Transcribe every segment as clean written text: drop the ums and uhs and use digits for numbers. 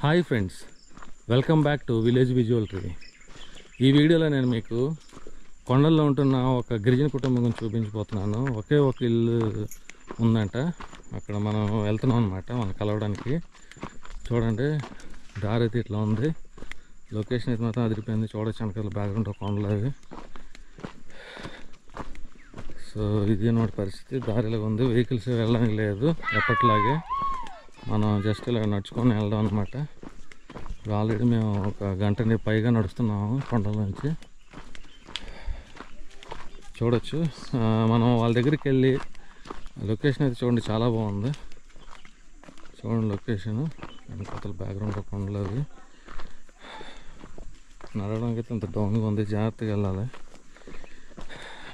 Hi friends, welcome back to village visual tree. ఈ వీడియోలో నేను మీకు కొండల్లో ఉంటున్న ఒక గిరిజన కుటుంబం గురించి చూపించబోతున్నాను. ఒకే ఒక ఇల్లు ఉందంట, అక్కడ మనం వెళ్తున్నాం అనమాట మనం కలవడానికి. చూడండి, దారి అయితే ఇట్లా ఉంది. లొకేషన్ అయితే మాత్రం అదిరిపోయింది. చూడొచ్చు వెనకాల బ్యాక్గ్రౌండ్ కొండలు అవి. సో ఇది అన్నమాట పరిస్థితి. దారిలో ఉంది, వెహికల్స్ వెళ్ళడానికి లేదు ఎప్పటిలాగే. మనం జస్ట్ ఇలా నడుచుకొని వెళ్దాం అనమాట. ఆల్రెడీ మేము ఒక గంటని పైగా నడుస్తున్నాము కొండల నుంచి. చూడొచ్చు, మనం వాళ్ళ దగ్గరికి వెళ్ళి లొకేషన్ అయితే చూడండి, చాలా బాగుంది. చూడండి లొకేషన్, కొత్త బ్యాక్గ్రౌండ్ కొండలు అవి. నడవడానికి అయితే అంత డౌన్గా ఉంది, జాగ్రత్తగా వెళ్ళాలి.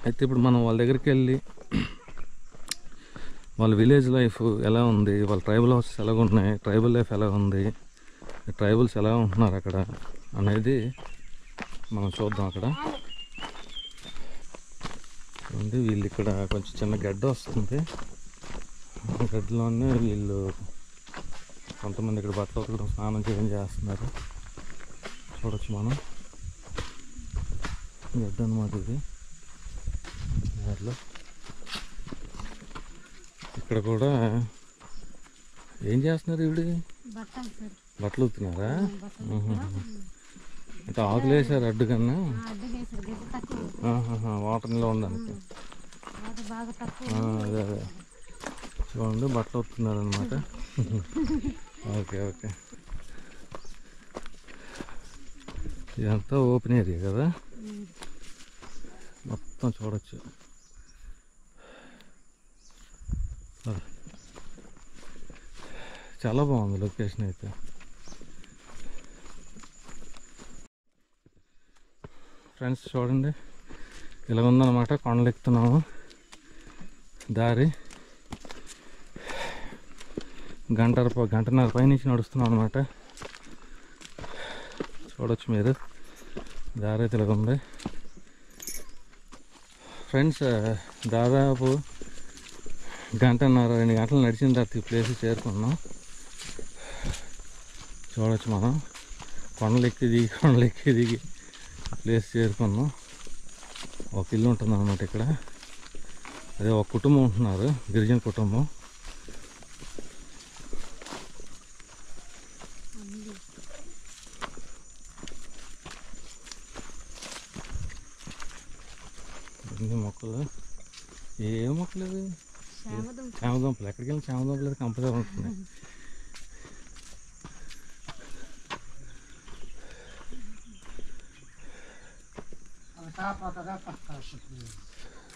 అయితే ఇప్పుడు మనం వాళ్ళ దగ్గరికి వెళ్ళి వాళ్ళ విలేజ్ లైఫ్ ఎలా ఉంది, వాళ్ళ ట్రైబల్ హౌసెస్ ఎలా ఉన్నాయి, ట్రైబల్ లైఫ్ ఎలా ఉంది, ట్రైబల్స్ ఎలా ఉంటున్నారు అక్కడ అనేది మనం చూద్దాం. అక్కడ ఉంది, వీళ్ళు ఇక్కడ కొంచెం చిన్న గడ్డ వస్తుంది. గడ్డలోనే వీళ్ళు కొంతమంది ఇక్కడ బట్టలు ఉతకడం, స్నానం చేయడం చేస్తున్నారు. చూడొచ్చు మనం, గడ్డ అన్నమాట ఇది. దాంట్లో ఇక్కడ కూడా ఏం చేస్తున్నారు ఇవిడి, బట్టలు ఉతుకుతున్నారా? అంటే ఆకులు వేసారు అడ్డు కన్నా, వాటర్ నిల్వ ఉండడానికి. అదే అదే చూడండి, బట్టలు ఉతుకుతున్నారు అనమాట. ఓకే ఓకే, ఇదంతా ఓపెన్ ఏరియా కదా, మొత్తం చూడొచ్చు. చాలా బాగుంది లొకేషన్ అయితే. ఫ్రెండ్స్ చూడండి, ఇలా ఉందన్నమాట. కొండలు ఎక్కుతున్నాము, దారి గంటన్నర పైనుంచి నడుస్తున్నాం అనమాట. చూడొచ్చు మీరు, దారి అయితే ఇలా ఉంది. ఫ్రెండ్స్ దాదాపు గంటన్నర 2 గంటలు నడిచిన తర్వాత ఈ ప్లేస్ చేరుకున్నాం. చూడొచ్చు మనం, కొండలు ఎక్కి దిగి ప్లేస్ చేరుకున్నాం. ఒక ఇల్లు ఉంటుంది అన్నమాట ఇక్కడ. అదే ఒక కుటుంబం ఉంటున్నారు, గిరిజన కుటుంబం. అన్ని మొక్కలు, ఏ మొక్కలు ఇవి? చామదుంపలు. ఎక్కడికి వెళ్ళి చామదుంపలు కంపల్సరీ ఉంటుంది.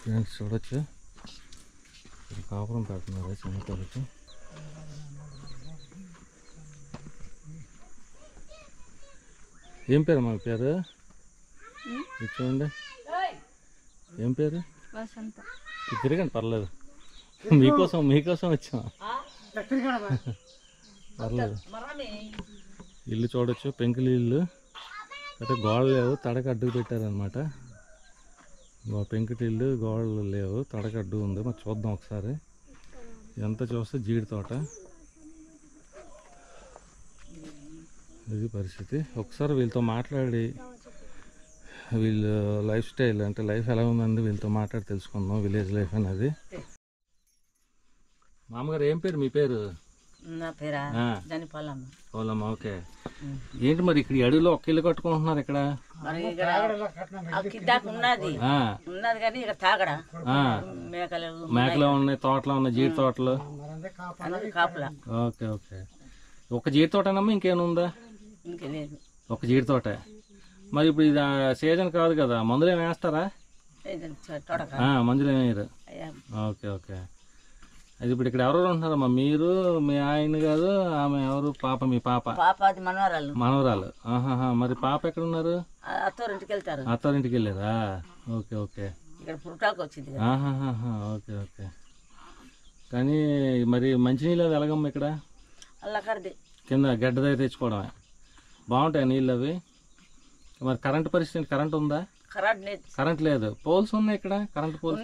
ఫ్రెండ్స్ చూడొచ్చు, కాపురం పెడుతున్నారు చిన్నపిల్లలకి. ఏం పేరు మా పేరు? చూడండి, ఏం పేరు? తిరగండి, పర్లేదు. మీకోసం వచ్చాం, పర్లేదు. ఇల్లు చూడొచ్చు, పెంకులు ఇల్లు. అయితే గోడలు లేవు, తడక అడ్డుకు పెట్టారనమాట. పెంకుటి ఇల్లు, గోడలు లేవు, తడక అడ్డు ఉంది. మరి చూద్దాం ఒకసారి. ఎంత చూస్తే జీడి తోట. ఇది పరిస్థితి. ఒకసారి వీళ్ళతో మాట్లాడి వీళ్ళు లైఫ్ స్టైల్, అంటే లైఫ్ ఎలా ఉందండి వీళ్ళతో మాట్లాడి తెలుసుకుందాం, విలేజ్ లైఫ్ అనేది. మామగారు ఏం పేరు మీ పేరు? నా పేరా పోలమ్మ. ఓకే. ఏంటి మరి ఇక్కడ అడవిలో ఒక్క ఇల్లు కట్టుకుంటున్నారు ఇక్కడ? మేకలు ఉన్నాయి, తోటలు ఉన్నాయి, జీడి తోటలు. Okay okay. ఒక జీడి తోటనమ్మా, ఇంకేముందా? ఒక జీడి తోట. మరి ఇప్పుడు ఇది సీజన్ కాదు కదా, మందులు ఏమి వేస్తారా? మందులు ఏమి వేయరు. Okay okay. అది ఇప్పుడు ఇక్కడ ఎవరెవరు ఉంటున్నారమ్మా? మీరు, మీ ఆయన కాదు, ఆమె ఎవరు? పాప, మీ పాప? మనవరాలు. మరి పాప ఎక్కడ ఉన్నారు? అత్తారింటికి వెళ్ళారా? Okay okay. Okay okay. కానీ మరి మంచినీళ్ళు అవి ఎలాగమ్మా ఇక్కడ? కింద గడ్డ దగ్గర తెచ్చుకోవడమే. బాగుంటాయి నీళ్ళు అవి. మరి కరెంట్ పరిస్థితి, కరెంట్ ఉందా? కరెంట్ లేదు. పోల్స్ ఉన్నాయి ఇక్కడ, కరెంట్ పోల్స్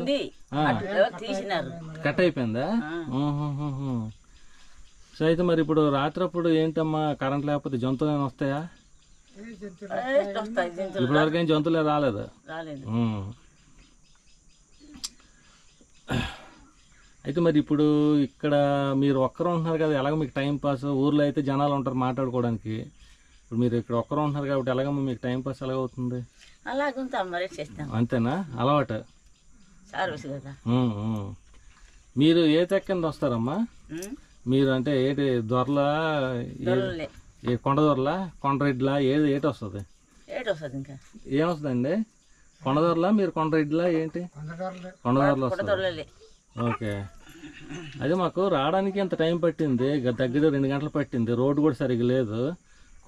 కట్ అయిపోయిందా? సో అయితే మరి ఇప్పుడు రాత్రప్పుడు ఏంటమ్మా కరెంట్ లేకపోతే జంతువులు ఏమైనా వస్తాయా? ఇప్పటివరకు ఏం జంతువులే రాలేదు. అయితే మరి ఇప్పుడు ఇక్కడ మీరు ఒక్కరు ఉంటున్నారు కదా, ఎలాగ మీకు టైం పాస్? ఊర్లో అయితే జనాలు ఉంటారు మాట్లాడుకోవడానికి, ఇప్పుడు మీరు ఇక్కడ ఒక్కరు ఉంటున్నారు కాబట్టి ఎలాగమ్మా మీకు టైం పాస్ ఎలాగవుతుంది? అంతేనా అలవాటు? మీరు ఏ తెక్కింద వస్తారమ్మా మీరు? అంటే ఏంటి దొరలా, కొండ దొరలా, కొండరెడ్లా, ఏటి వస్తుంది? ఏమొస్తుందండి? కొండ దొరలా మీరు, కొండరెడ్లా, ఏంటి? కొండ దొరలు వస్తుంది. ఓకే. అదే మాకు రావడానికి ఎంత టైం పట్టింది, దగ్గర 2 గంటలు పట్టింది. రోడ్డు కూడా సరిగ్గా లేదు,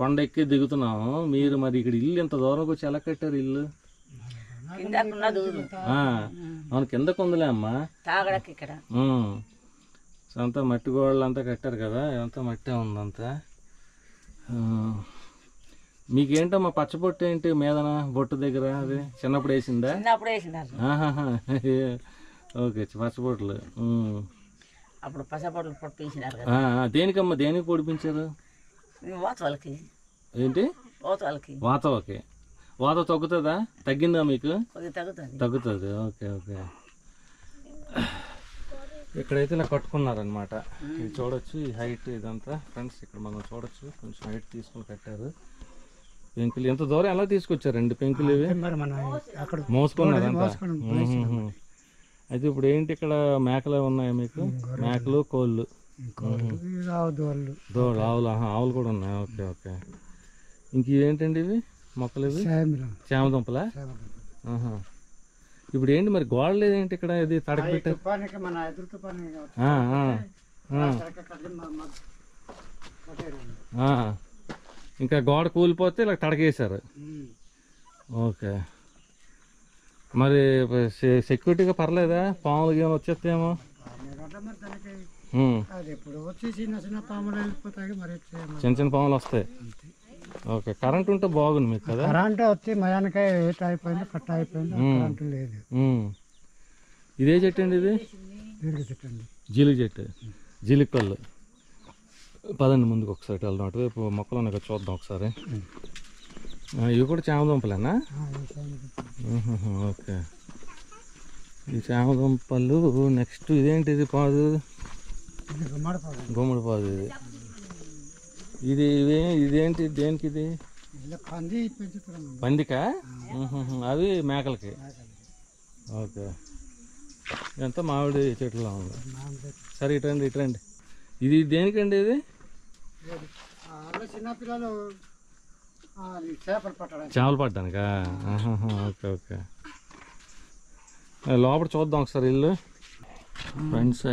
కొండ ఎక్కి దిగుతున్నాము. మీరు మరి ఇక్కడ ఇల్లు ఇంత దూరంకి వచ్చి ఎలా కట్టారు ఇల్లు? అవును, కిందకు ఉందిలే అమ్మా. అంతా మట్టి గోడలు అంతా కట్టారు కదా, అంతా మట్టే ఉందంతా. మీకేంటమ్మా పచ్చబొట్టు ఏంటి మీదన బొట్టు దగ్గర? అది చిన్నప్పుడు వేసిందా? ఓకే, పచ్చబొట్లు. అప్పుడు పచ్చబొట్లు పొడిపించినారు. దేనికమ్మా, దేనికి పొడిపించారు? ఏంటి? వాతవకి. వాత తగ్గుతుందా? తగ్గిందా మీకు? తగ్గుతుంది. Okay okay. ఇక్కడైతే ఇలా కట్టుకున్నారనమాట. ఇది చూడొచ్చు, ఈ హైట్ ఇదంతా ఫ్రెండ్స్. ఇక్కడ మనం చూడొచ్చు, కొంచెం హైట్ తీసుకుని కట్టారు. పెంకులు ఎంత దూరం ఎలా తీసుకొచ్చారండి పెంకులు? ఇవి మోసుకున్నారంతా. అయితే ఇప్పుడు ఏంటి ఇక్కడ మేకలు ఉన్నాయా మీకు? మేకలు, కోళ్ళు, ఆవులు. ఆవులు కూడా ఉన్నాయి. Okay okay. ఇంక ఏంటండి ఇవి మొక్కలు? ఇవి చామదుంపలా? ఇప్పుడు ఏంటి మరి గోడ లేదేంటి ఇక్కడ? ఇది తడక పెట్టారు. ఇంకా గోడ కూలిపోతే ఇలా తడకేశారు. ఓకే. మరి సెక్యూరిటీగా పర్లేదా? పాములు ఏమైనా వచ్చేస్తేమో? చిన్న చిన్న పాములు వస్తాయి. ఓకే. కరెంట్ ఉంటే బాగుంది మీకు కదా? కరెంట్ వచ్చి మయానికాయ ఏట్ అయిపోయింది, కట్ అయిపోయింది, కరెంట్ లేదు. ఇదే చెట్టు అండి? ఇది జీలిక చెట్టు అండి. జీలిక చెట్టు, జీలిక పళ్ళు. పదండి ముందుకు ఒకసారి వెళ్దాం, అటువైపు మొక్కలు ఉన్నాయి కదా, చూద్దాం ఒకసారి. ఇవి కూడా చామదుంపలేనా? ఓకే. ఈ చామదుంపలు. నెక్స్ట్ ఇదేంటిది? పాదు, గుమ్మడి పాదు. ఇది ఇదేంటి? దేనికి ఇది? పందికా? అవి మేకలకి. ఓకే. ఇదంతా మామిడి చెట్లులా ఉంది. సరే ఇటండి ఇటండి. ఇది దేనికండి? ఇది చిన్నపిల్లలు చేపలు పట్టడానికా? Okay okay. లోపల చూద్దాం ఒకసారి ఇల్లు. ఫ్రెండ్స్,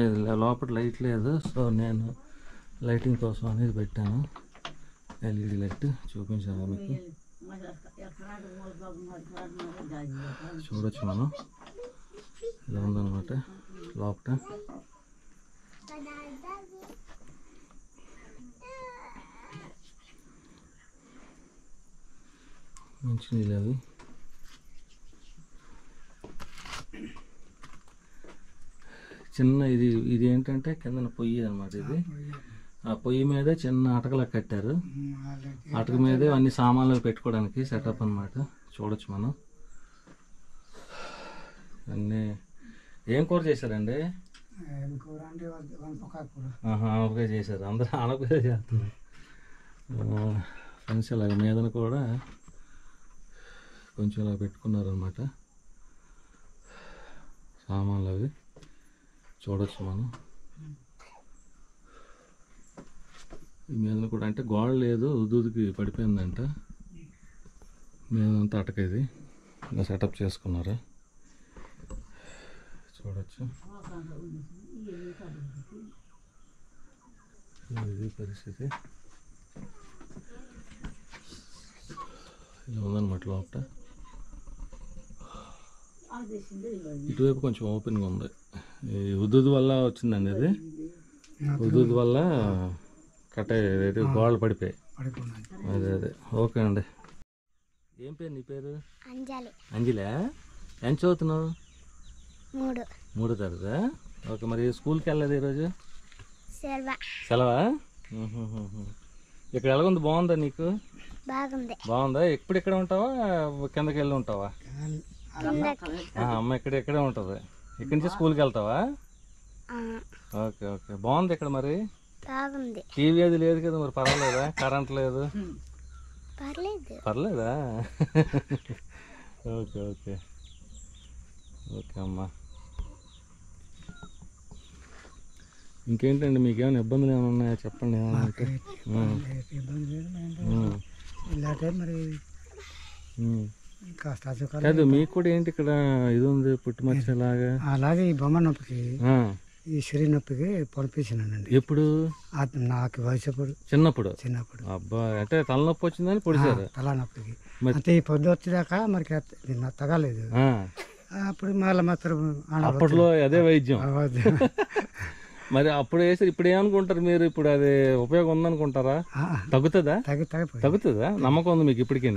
లోపల లైట్ లేదు, సో నేను లైటింగ్ కోసం అనేది పెట్టాను. ఎల్ఈడి లైట్ చూపించాను మీకు. చూడొచ్చు మనం, ఇలా ఉందన్నమాట లోపల. మంచి నీళ్ళు అవి. చిన్న ఇది ఏంటంటే కిందన పొయ్యి అనమాట. ఇది ఆ పొయ్యి మీదే చిన్న అటకలా కట్టారు. అటక మీదే అన్ని సామాన్లు పెట్టుకోవడానికి సెటప్ అనమాట. చూడొచ్చు మనం అన్నీ. ఏం కూర చేశారండి? ఆనపకాయ చేశారు. అందరూ ఆనపకాయ చేస్తున్నారు ఫ్రెండ్స్. ఇలాగ మీదన కూడా కొంచెం ఇలా పెట్టుకున్నారనమాట సామాన్లు అవి. చూడొచ్చు మనం. మీదన కూడా అంటే గోడ లేదు, ఉదుకి పడిపోయిందంట. మీదంతా అటకేది ఇలా సెటప్ చేసుకున్నారు. చూడొచ్చు ఇది పరిస్థితి. ఇలా ఉందన్నమాట లోపల. ఇటువైపు కొంచెం ఓపెన్గా ఉంది. ఈ ఉద్దుది వల్ల వచ్చిందండి ఇది. ఉద్దుది వల్ల కట్ అయ్యేది, గోడలు పడిపోయాయి. అదే అదే. ఓకే అండి. ఏం పేరు నీ పేరు? అంజలి. ఎంత చదువుతున్నావు? 3వ తరగతి. ఓకే. మరి స్కూల్కి వెళ్ళలేదు ఈరోజు? సెలవా? ఇక్కడ ఎలా ఉంది? బాగుందా నీకు? బాగుంది. బాగుందా? ఎప్పుడు ఇక్కడ ఉంటావా, కిందకి వెళ్ళి ఉంటావా? అమ్మ ఇక్కడే ఉంటుంది. ఇక్కడి నుంచి స్కూల్కి వెళ్తావా? Okay okay. బాగుంది ఇక్కడ మరి? బాగుంది. టీవీ అది లేదు కదా మరి, పర్వాలేదా? కరెంట్ లేదు? పర్లేదా? ఓకే ఓకే ఓకే అమ్మా. ఇంకేంటండి, మీకు ఏమైనా ఇబ్బందులు ఏమైనా ఉన్నాయా చెప్పండి. కాదు, మీకు కూడా ఏంటి ఇక్కడ ఇది ఉంది పుట్టుమచ్చ లాగా? అలాగే ఈ బొమ్మ నొప్పికి, ఈ శరీర నొప్పికి పంపించినానండి. ఎప్పుడు? నాకు వయసు చిన్నప్పుడు. అబ్బా, అంటే తలనొప్పి వచ్చిందని పొడిచారు? తలనొప్పికి అంటే ఈ పొద్దు వచ్చేదాకా మరి తగలేదు. అప్పుడు మళ్ళీ మాత్రం అప్పట్లో అదే వైద్యం. మరి అప్పుడు వేసి ఇప్పుడు ఏమనుకుంటారు మీరు? ఇప్పుడు అది ఉపయోగం ఉందనుకుంటారా? తగ్గుతుందా? తగ్గుతుందా? నమ్మకం ఉంది మీకు ఇప్పటికీ?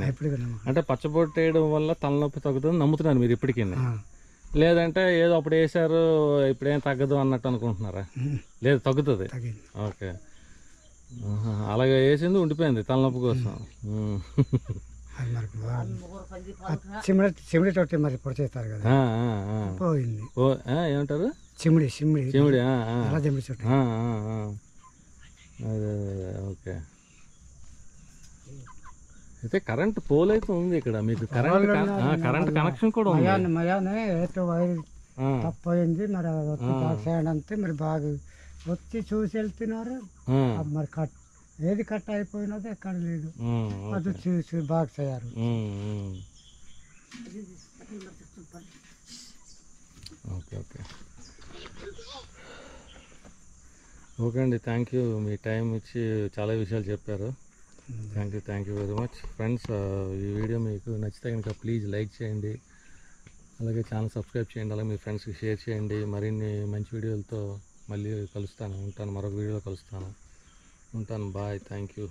అంటే పచ్చబొట్టు వేయడం వల్ల తలనొప్పి తగ్గుతుంది నమ్ముతున్నారు మీరు ఇప్పటికీ? లేదంటే ఏదో అప్పుడు వేసారు ఇప్పుడేం తగ్గదు అన్నట్టు అనుకుంటున్నారా? లేదు, తగ్గుతుంది. ఓకే, అలాగే వేసింది ఉండిపోయింది తలనొప్పి కోసం. చిమిడి తోటి మరి పొడి చేస్తారు కదా, పోయింది. ఏమంటారు? చిమిడి అదే ఓకే. అయితే కరెంట్ పోల్ అయితే ఉంది ఇక్కడ మీకు? కరెంట్ కనెక్షన్ కూడా ఉంది. మయానే వైర్ తప్పయింది మరి, అంతే మరి బాగా వచ్చి చూసి వెళ్తున్నారు. మరి ఏది కట్ అయిపోయినది ఎక్కడ లేదు, అది చూసి బాగా చేయారు. ఓకే ఓకే ఓకే అండి, థ్యాంక్ యూ. మీ టైం ఇచ్చి చాలా విషయాలు చెప్పారు. Thank you very much. Friends, ఈ వీడియో మీకు నచ్చితే కనుక ప్లీజ్ లైక్ చేయండి, అలాగే ఛానల్ సబ్స్క్రైబ్ చేయండి, అలాగే మీ ఫ్రెండ్స్కి షేర్ చేయండి. మరిన్ని మంచి వీడియోలతో మళ్ళీ ఉంటాను. మరొక వీడియోలో కలుస్తాను. ఉంటాను. బాయ్. Thank you.